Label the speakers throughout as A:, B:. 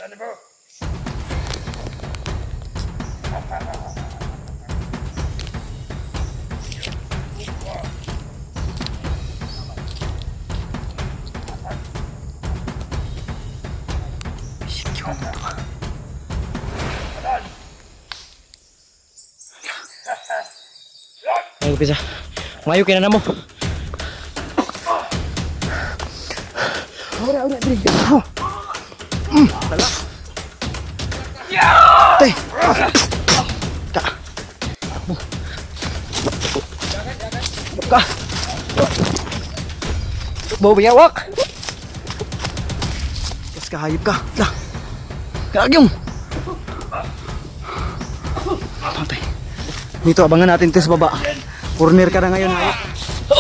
A: Ayo bisa. Mayu kena namo. Ora diri. Tala. Ya. Teh. Tak. Buka. Bau biawak. Terus kahayip ka. Lah. Kagyong. Patay. Dito abangan natin ito sa baba. Corner ka na ngayon, hayop. So,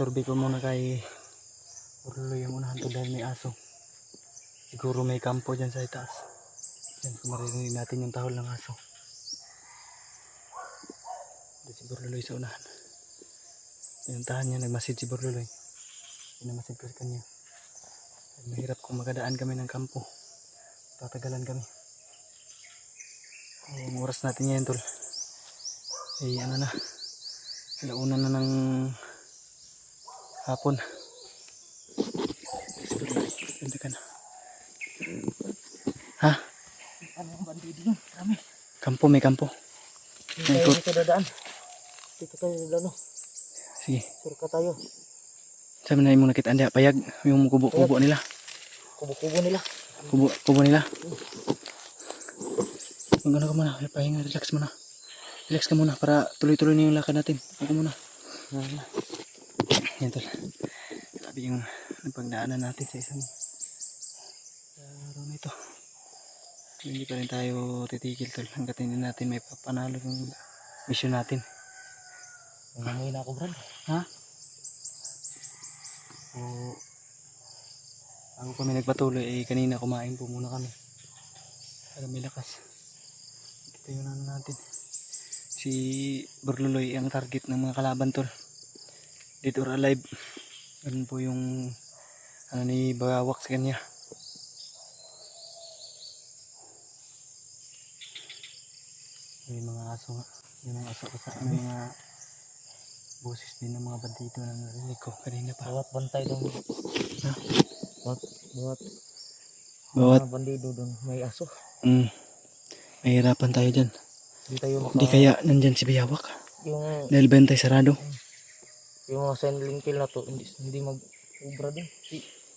A: survey ko muna kay Urlo yung unahan to dahil may aso. Siguro may kampo dyan sa itaas. Yan, maririnig natin yung tahol ng aso. Dito si Burluloy sa unahan. Pinuntahan niya, nagmasid si Burluloy. Pinamasid ko sa kanya. Mahirap kung makadaan kami ng kampo. Tatagalan kami. Ang oras natin ngayon tol. Eh ano na. Alauna na ng hapon. Ganda ka na. Ha? Ano ang bandido yun? Kami. Kampo, may kampo.
B: Dito tayo dadaan. Dito tayo dadaan.
A: Sige.
B: Surka tayo.
A: Sabi na yung nakita anda payag. Yung kubo-kubo nila.
B: Kubo-kubo nila.
A: Kubo nila. Mag-ano ka muna. Pahinga, relax muna. Relax ka muna para tuloy-tuloy na yung lakad natin. Ako muna. Yan tol. Sabi yung pagdaanan natin sa isang araw na ito. Hindi pa rin tayo titigil tol. Hanggat hindi natin may papanalo yung mission natin.
B: Nangamoy na ako, Brad.
A: Ha? So, bago kami nagpatuloy, eh kanina kumain po muna kami. Para may lakas. Ito yun ano natin. Si Burluloy ang target ng mga kalaban tol. Dead or alive. Ganun po yung ano ni Bagawak sa kanya. May mga aso nga. Yung mga aso-asa. May mga boses din ng mga bandito na narinig ko kanina pa.
B: Bawat bantay doon.
A: Ha?
B: Bawat bandido doon. May aso.
A: Mahirapan tayo dyan.
B: Hindi
A: kaya nandyan si Bagawak.
B: Yung
A: Dahil bentay sarado.
B: yung mga silent kill na to, hindi mag-ubra din.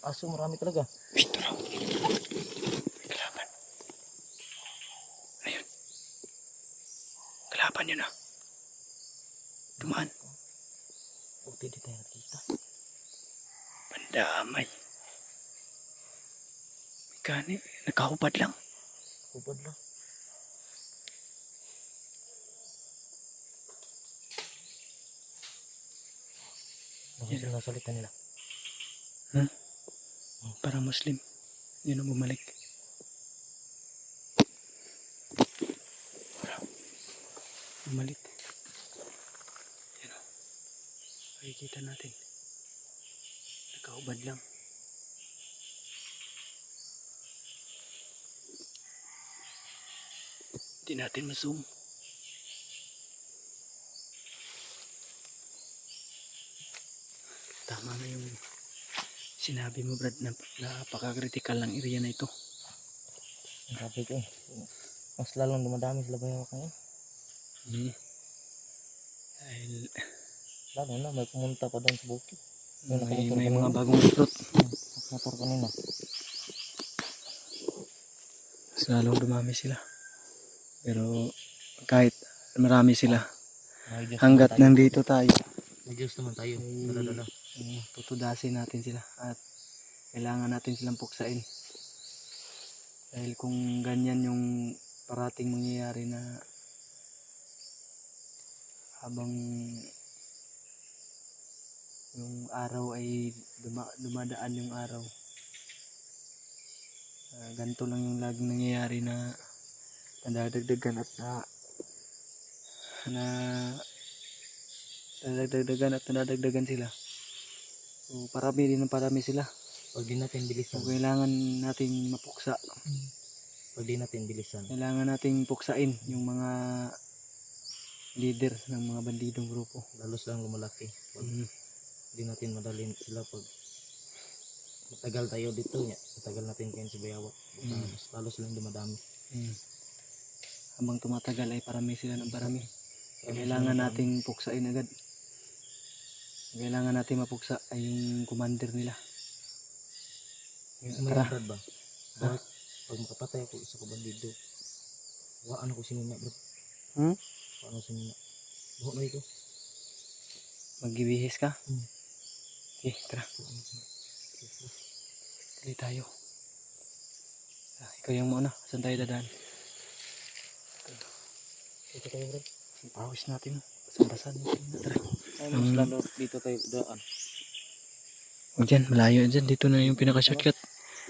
B: Aso marami talaga.
A: Ito raw. Kalaban. Ayun. Kalaban yun ah. Dumaan.
B: Buti di tayo nakita.
A: Pandamay. Gani, nakahubad lang.
B: Ubad lang. Ano sila nasalita nila?
A: Parang Muslim. Yun ang bumalik. Bumalik. Yan o. Makikita natin. Nakahubad lang. Hindi natin ma-zoom. Tama na yung sinabi mo Brad na napaka-critical ng area na ito.
B: Sabi ko mas lalong dumadami sila Bagawak ngayon.
A: Dahil
B: Lalo na may pumunta pa doon sa bukid.
A: may mga bagong recruit.
B: Motor kanina.
A: Mas lalong dumami sila. Pero kahit marami sila, hanggat nandito tayo,
B: May Diyos naman tayo.
A: tutudasin natin sila at kailangan natin silang puksain. Dahil kung ganyan yung parating mangyayari na habang yung araw ay dumadaan yung araw, ganito lang yung laging nangyayari na nadadagdagan at na Nadadagdagan at nadadagdagan sila. So, parami din ng parami sila.
B: Pag di natin bilisan.
A: So, kailangan nating mapuksa.
B: Pag di natin bilisan.
A: Kailangan nating puksain yung mga leader ng mga bandidong grupo.
B: Lalo silang lumalaki. Pag
A: Mm.
B: di natin madalin sila pag matagal tayo dito niya. Matagal natin kayo sa Bayawak. Lalo silang dumadami.
A: Mm. Habang tumatagal ay parami sila ng parami. Kailangan nating puksain agad. Kailangan natin mapuksa ay yung commander nila.
B: May
A: Tara.
B: Brad ba? Bakit pag makapatay ako isa ko bandido, waan ako sinuna bro.
A: Hmm?
B: Waan ako sinuna. Buhok na ito.
A: Magbibihis ka?
B: Hmm.
A: Okay, tara. Tuloy tayo. Ikaw yung muna. Saan tayo dadaan?
B: Ito tayo bro.
A: Ang pawis natin. Basang-basan. Tara.
B: Ay, mas lalo dito tayo daan.
A: O dyan, malayo dyan. Dito na yung pinaka-shortcut.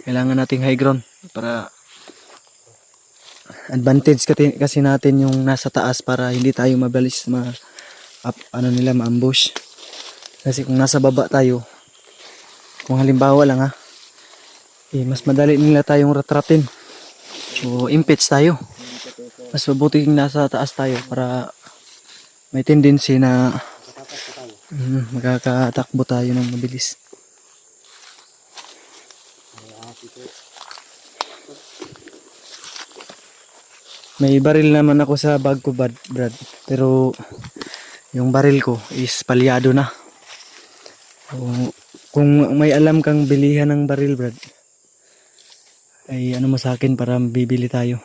A: Kailangan nating high ground para advantage kasi natin yung nasa taas para hindi tayo mabalis ma-ambush. Kasi kung nasa baba tayo, kung halimbawa lang mas madali nila tayong ratrapin. So, impets tayo. Mas mabuti yung nasa taas tayo para may tendency na makakatakbo tayo ng mabilis. May baril naman ako sa bag ko, Brad. Pero yung baril ko is palyado na. Kung may alam kang bilihan ng baril, Brad, ay ano mo sa akin para bibili tayo.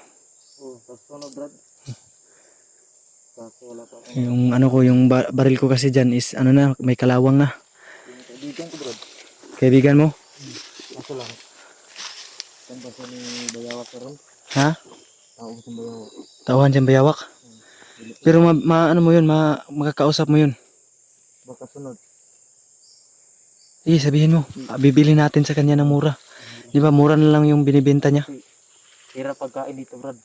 B: Oh, tapos ano Brad? Kasi wala pa akong
A: Yung ano ko, yung baril ko kasi dyan is ano na, may kalawang na.
B: kaibigan ko Brad.
A: Kaibigan mo?
B: Kaso lang. Saan ba sa ni Bayawak karon?
A: Ha?
B: Tao ko sa Bayawak.
A: Tauhan dyan bayawak. Pero ano mo yun, makakausap mo yun.
B: Baka sunod.
A: Sabihin mo, bibili natin sa kanya ng mura. Di ba, mura na lang yung binibenta niya.
B: Tira pagkain dito Brad.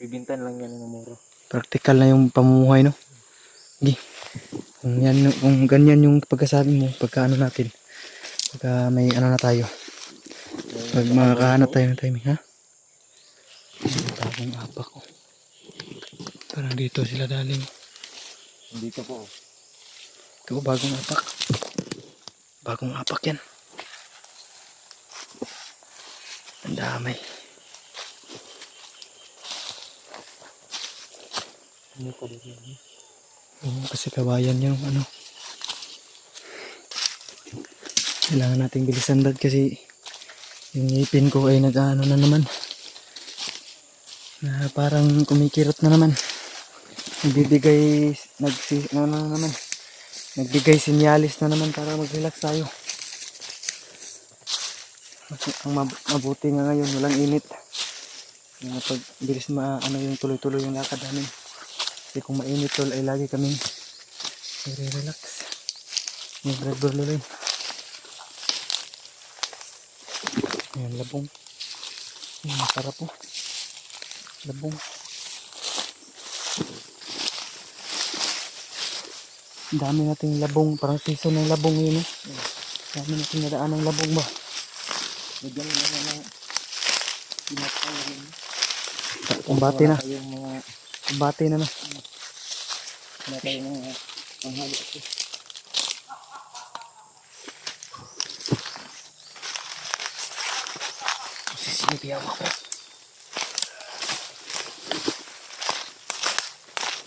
B: Bibintan lang yan ng mura.
A: Practical na yung pamumuhay, no? Sige. Kung ganyan yung pagkasabi mo, pagka ano natin, pagka may ano na tayo, pag makakahanap tayo ng timing, ha? Bagong apak ko. Parang dito sila daling.
B: Dito po.
A: Ito, bagong apak. Bagong apak yan. Ang damay.
B: Ano pa dito?
A: Oo, kasi kawayan yung ano. Kailangan nating bilisan dad kasi yung ngipin ko ay nag-ano na naman. Na parang kumikirot na naman. Nagbibigay, nagbigay sinyalis na naman para mag-relax tayo. Ang mabuti nga ngayon, walang init. Pag bilis yung tuloy-tuloy yung lakad namin. Kasi kung mainit tol ay lagi kaming relax. Yung Brad Burluloy. Ayan, labong. Masarap po. Labong. Dami nating labong. Parang season ng labong yun. Dami nating nadaan ng labong ba.
B: Nagyan mo na ng pinapay rin.
A: Kumbati na.
B: Yung mga
A: Kumbati na na.
B: wala tayong mga panghali ito.
A: Sinipiyawa ko.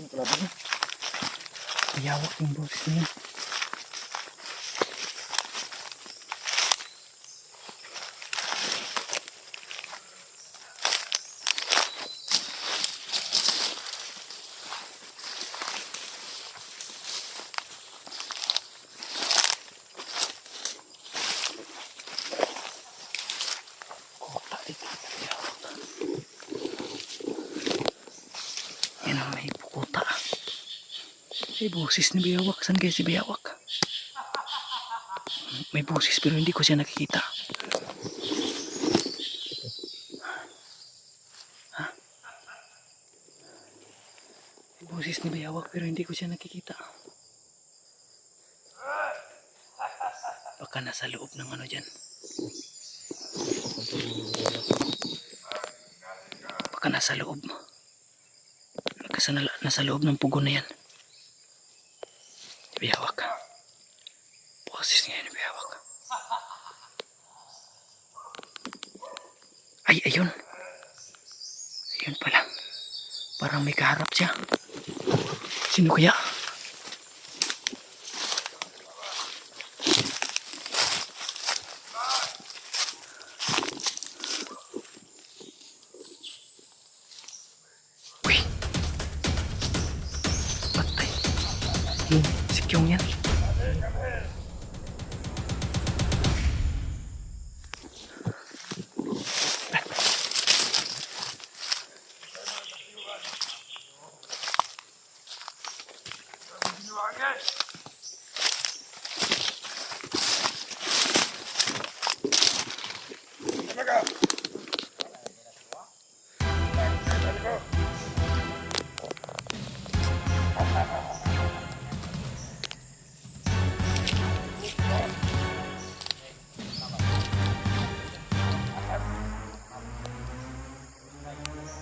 B: Yung pala ba?
A: Piyawak yung boses niya. Yan ang may pukuta. May boses ni Bayawak. Saan kaya si Bayawak? May boses pero hindi ko siya nakikita. Ha? May boses ni Bayawak pero hindi ko siya nakikita. Baka nasa loob ng ano dyan. Baka nasa loob. Kasi nasa loob ng pugon na yan. Bihawak. Boses nga yun, bihawak. Ay, ayun. Ayun pala. Parang may kaharap siya. Sino kaya? Uy. Patay. Si Kyung yan.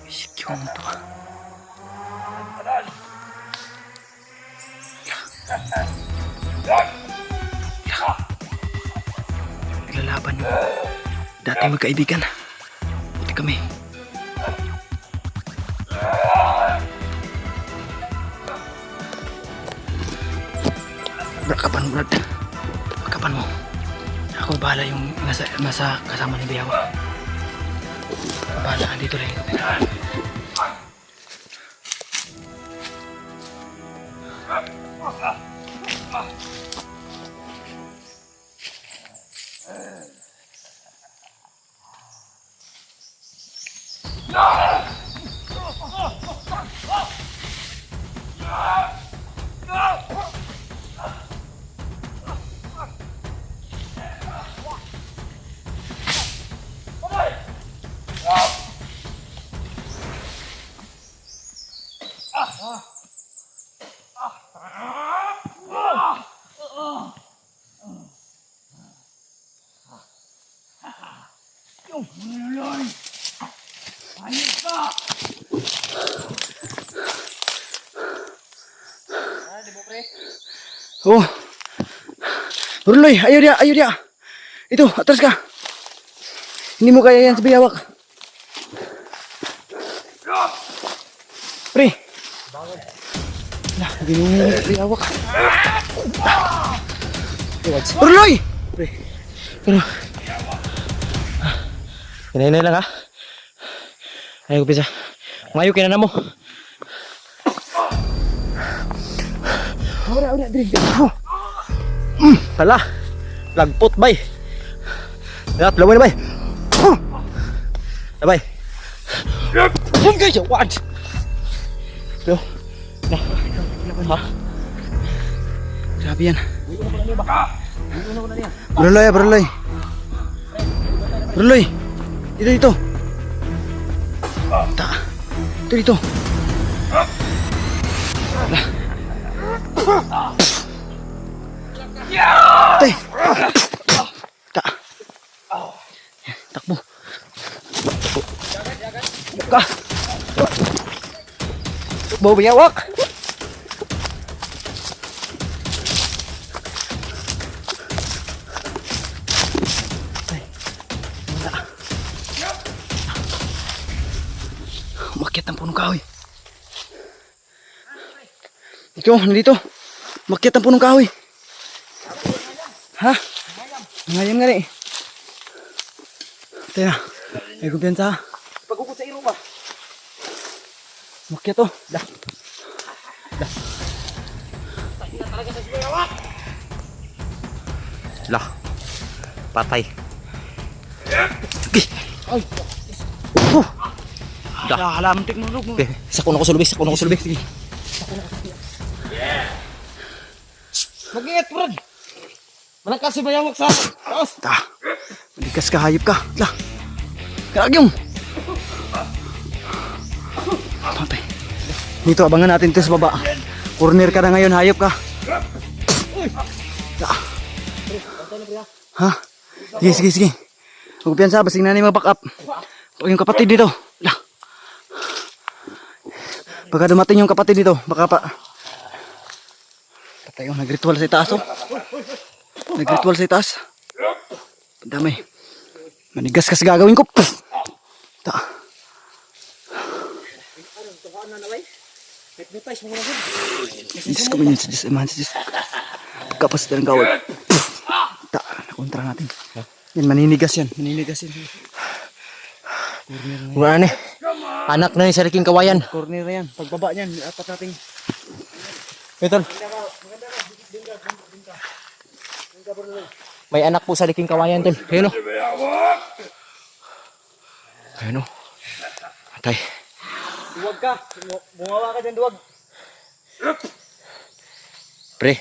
A: Si Kyung to. Naglalaban yung dati magkaibigan. Buti kami. Kapan Brad? Kapan mo? Ako bahala yung nasa kasama ni Biyawa. Bahala, andito lang. Oh. Ruloy, ayo dia, ayo dia. Itu, atas ka. Hindi mo kaya yan sa biyawak. Pre. Lah, binungan sa biyawak. Ruloy! Pre. Pero. Hinay-hinay lang ha. Ayaw ko pisa. Ngayon kina na mo. Ora, diri. Hala. Lagpot bay. Yap, laway na bay. Na bay. Guys, what? Yo. Nah. Ha. Grabe yan. Berloy, berloy. Berloy. Dito. Ta. Dito. Lah. Tay. Ta. Takbo. Ka. Takbo biyawak. Umakyat ang punong kahoy. Ito, nandito. Umakyat ang punong kahoy. Ha? Ngayam nga rin. Ito na. May kumpiyansa. Pagkukot sa iro ba? Umakyat to. Dah.
B: Lah. Patay.
A: Okay. Ay.
B: Dah.
A: Halam teknolog mo.
B: Okay, sakuna ko sulbi. Sige.
A: Mag-ingat, Brad. Malakas si Bayawak sa taas. Ta. Malikas ka, hayop ka. Lah. Karagyong. Patay. Dito, abangan natin ito sa baba. Corner ka na ngayon, hayop ka. Ta. Ha? Sige, sige, sige. Huwag piyansa, basing na mag-back up. Yung kapatid dito. Lah. Baka dumating yung kapatid dito, baka pa. Patay yung nagritual sa itaas oh. Nagritual sa itaas. Dami. Manigas kasi gagawin ko. Ta. Diyos ko minyan sa Diyos, imahan sa Diyos. Kapas ng gawad. Ta, nakontra natin. Yan, maninigas yan. Maninigas yan.
B: Wala na. Anak na ni sa liking kawayan.
A: Corner na yan. Pagbaba niyan, apat nating.
B: Betul. May anak po sa liking kawayan, tol. Ayun o. Ayun o. Atay.
A: Duwag ka. Bumawa ka dyan, duwag.
B: Pre.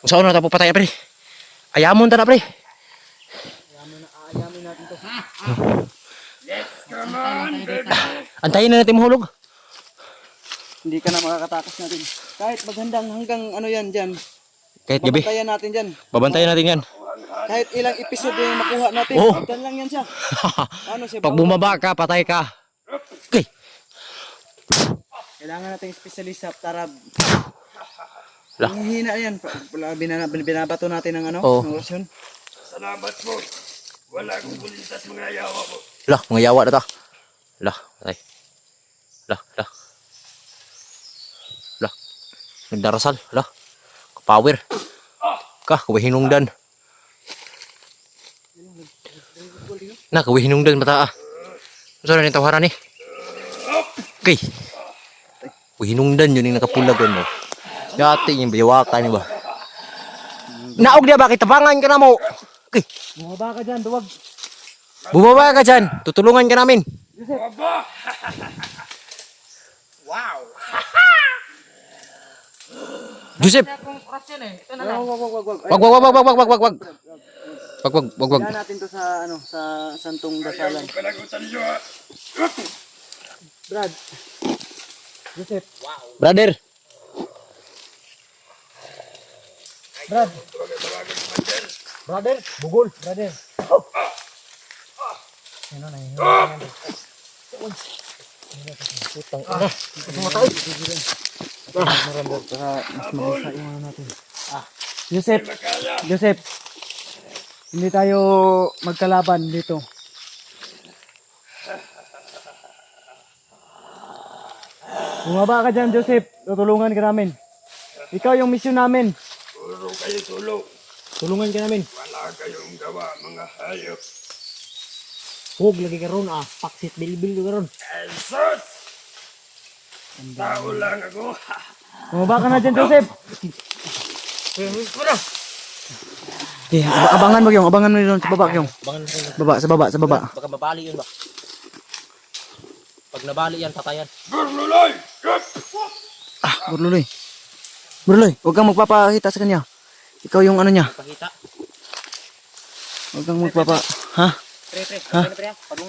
B: Usaon na tapo patay, pre. Ayamon ta na, pre.
A: Ayamin natin to.
B: Antayin na natin mahulog.
A: Hindi ka na makakatakas natin. Kahit magandang hanggang ano yan dyan.
B: Kahit gabi.
A: Babantayan natin dyan.
B: Babantayan natin yan.
A: Kahit ilang episode yung makuha natin.
B: Oo.
A: Dyan lang yan siya. Ano siya?
B: Pag bumaba ka, patay ka. Okay.
A: Kailangan natin specialist sa tarab.
B: Lah.
A: Ang hina yan. Binabato natin ng ano?
B: Oo.
A: Ng orasyon.
C: Salamat po. Wala akong kulintas mga yawa po.
B: Lah, mga yawa na ta. Lah, patay. Lah. Nagdarasal. Lah. Kapower. Kawahinungdan. Kawahinungdan mata. Saan na yung tawaran eh? Okay. Kawahinungdan yun yung nakapulagon mo. Yati yung bayawakan ba? Naog niya bakit tabangan ka na mo? Okay.
A: Bumaba ka dyan, duwag.
B: Bumaba ka dyan. Tutulungan ka namin.
C: Wow!
B: Joseph. Wag.
A: Kaya natin to sa ano, sa santong dasalan.
C: Palagutan nyo ha.
A: Brad. Joseph.
B: Brother.
A: Brother, bugol. Brother. Ano na yun? Marambot para mas malisa yung ano natin. Joseph. Hindi tayo magkalaban dito. Bumaba ka dyan, Joseph. Tutulungan ka namin. Ikaw yung mission namin.
C: Puro kayo tulong.
B: Tulungan ka namin.
C: Wala kayong gawa mga hayop.
B: Huwag lagi ka ron Paksit bilbil ka ron.
C: Jesus! Tao lang ako.
A: Bumaba ka na dyan, Joseph. Abangan mo yung, doon sa baba yung. Sa baba.
B: Baka mabali yun ba? Pag nabali yan, patayan.
C: Berluloy!
A: Burloy, huwag kang magpapakita sa kanya. Ikaw yung ano niya.
B: Pakita.
A: Huwag kang ha?
B: Pre.
A: Ha?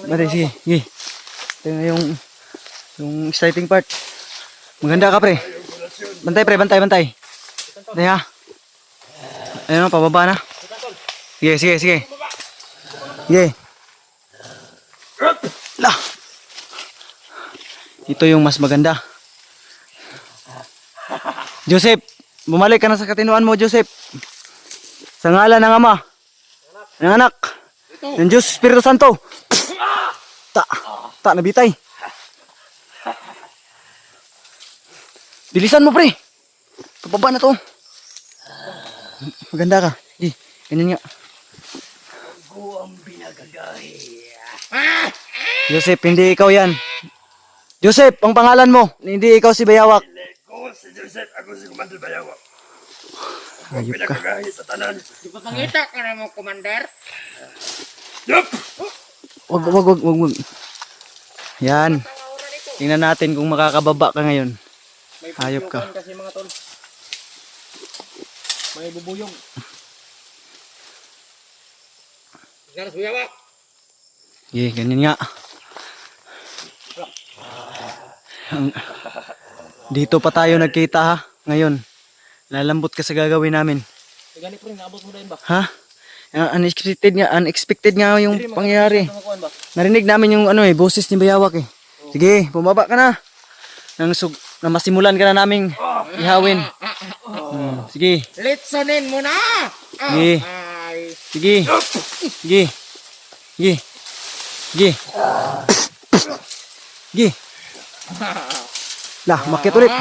A: Bate, sige. Ito na yung exciting part. Maganda ka, pre. Bantay, pre. Bantay. Bantay, ha? Ayun, pababa na. Sige. Sige. Lah. Ito yung mas maganda. Joseph, bumalik ka na sa katinuan mo, Joseph. Sa ngalan ng Ama, ng Anak, ng Diyos Espiritu Santo. Nabitay. Bilisan mo, pre. Pababa na to. Maganda ka. Ganyan nga. Joseph, hindi ikaw yan. Joseph, ang pangalan mo. Hindi ikaw si Bayawak.
C: Ako si Joseph, ako si Commander Bayawa.
A: Ayop ka.
C: Pinagagahi sa tanan.
D: Pangita ka na mo, Commander.
C: Yup!
A: Wag. Yan. Tingnan natin kung makakababa ka ngayon. Hayop ka.
B: Kasi mga tol. May bubuyong.
D: Garas buyawa.
A: Ganyan nga. Dito pa tayo nagkita ha. Ngayon. Lalambot ka sa gagawin namin.
B: Ganit rin, naabot mo na yun ba?
A: Ha? Unexpected nga yung pangyayari. Narinig namin yung boses ni Bayawak eh. Sige, bumaba ka na. Na masimulan ka na naming ihawin. Sige.
D: Litsonin mo na!
A: Sige.
D: Ay.
A: Sige. Sige. Sige. Sige. Sige. Lah, makit ulit.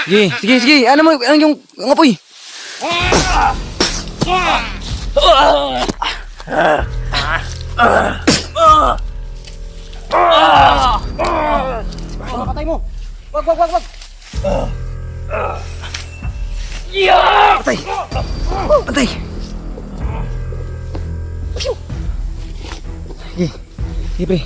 A: Sige, sige, sige. Ano mo yung apoy? Patay mo. Wag. Patay. Patay. Sige. Sige, pre.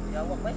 A: Yawak ba?